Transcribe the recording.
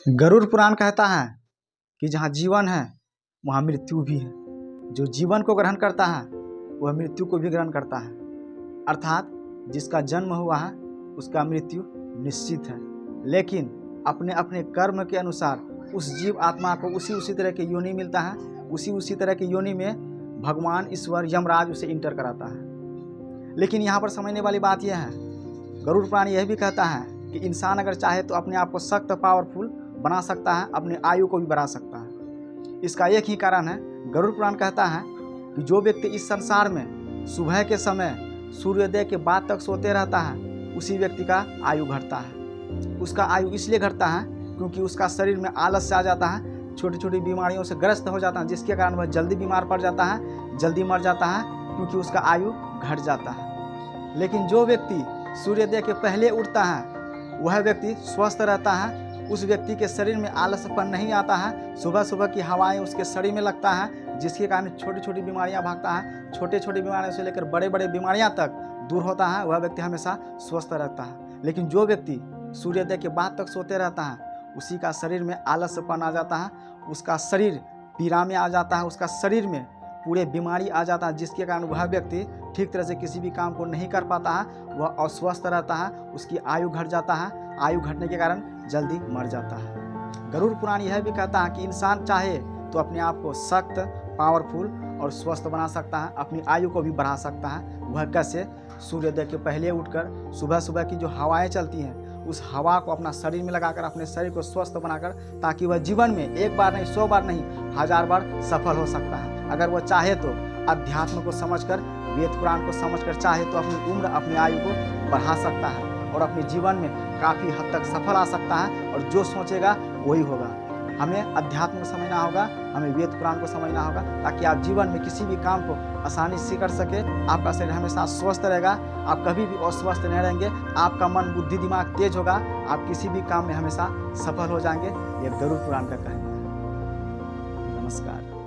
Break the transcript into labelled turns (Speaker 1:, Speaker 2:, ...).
Speaker 1: गरुड़ पुराण कहता है कि जहाँ जीवन है वहाँ मृत्यु भी है। जो जीवन को ग्रहण करता है वह मृत्यु को भी ग्रहण करता है, अर्थात जिसका जन्म हुआ है उसका मृत्यु निश्चित है। लेकिन अपने अपने कर्म के अनुसार उस जीव आत्मा को उसी तरह की योनि मिलता है, उसी तरह की योनि में भगवान ईश्वर यमराज उसे इंटर कराता है। लेकिन यहाँ पर समझने वाली बात यह है, गरुड़ पुराण यह भी कहता है कि इंसान अगर चाहे तो अपने आप को सख्त पावरफुल बना सकता है, अपने आयु को भी बढ़ा सकता है। इसका एक ही कारण है, गरुड़ पुराण कहता है कि जो व्यक्ति इस संसार में सुबह के समय सूर्योदय के बाद तक सोते रहता है उसी व्यक्ति का आयु घटता है। उसका आयु इसलिए घटता है क्योंकि उसका शरीर में आलस्य आ जाता है, छोटी छोटी बीमारियों से ग्रस्त हो जाता है, जिसके कारण वह जल्दी बीमार पड़ जाता है, जल्दी मर जाता है, क्योंकि उसका आयु घट जाता है। लेकिन जो व्यक्ति सूर्योदय के पहले उठता है वह व्यक्ति स्वस्थ रहता है, उस व्यक्ति के शरीर में आलस्यपन नहीं आता है, सुबह सुबह की हवाएं उसके शरीर में लगता है, जिसके कारण छोटी छोटी बीमारियां भागता है, छोटे छोटे बीमारियों से लेकर बड़े बड़े बीमारियां तक दूर होता है, वह व्यक्ति हमेशा स्वस्थ रहता है। लेकिन जो व्यक्ति सूर्योदय के बाद तक सोते रहता है उसी का शरीर में आलस्यपन आ जाता है, उसका शरीर पीड़ा में आ जाता है, उसका शरीर में पूरे बीमारी आ जाता है, जिसके कारण वह व्यक्ति ठीक तरह से किसी भी काम को नहीं कर पाता है, वह अस्वस्थ रहता है, उसकी आयु घट जाता है, आयु घटने के कारण जल्दी मर जाता है। गरुड़ पुराण यह भी कहता है कि इंसान चाहे तो अपने आप को सख्त, पावरफुल और स्वस्थ बना सकता है, अपनी आयु को भी बढ़ा सकता है। वह कैसे? सूर्योदय के पहले उठकर सुबह सुबह की जो हवाएं चलती हैं उस हवा को अपना शरीर में लगाकर अपने शरीर को स्वस्थ बनाकर, ताकि वह जीवन में एक बार नहीं 100 बार नहीं 1000 बार सफल हो सकता है। अगर वह चाहे तो अध्यात्म को समझकर, वेद पुराण को समझकर चाहे तो अपनी उम्र, अपनी आयु को बढ़ा सकता है और अपने जीवन में काफ़ी हद तक सफल आ सकता है, और जो सोचेगा वही होगा। हमें अध्यात्म को समझना होगा, हमें वेद पुराण को समझना होगा, ताकि आप जीवन में किसी भी काम को आसानी से कर सके। आपका शरीर हमेशा स्वस्थ रहेगा, आप कभी भी अस्वस्थ नहीं रहेंगे, आपका मन, बुद्धि, दिमाग तेज होगा, आप किसी भी काम में हमेशा सफल हो जाएंगे। ये गरुड़ पुराण का कहना है। नमस्कार।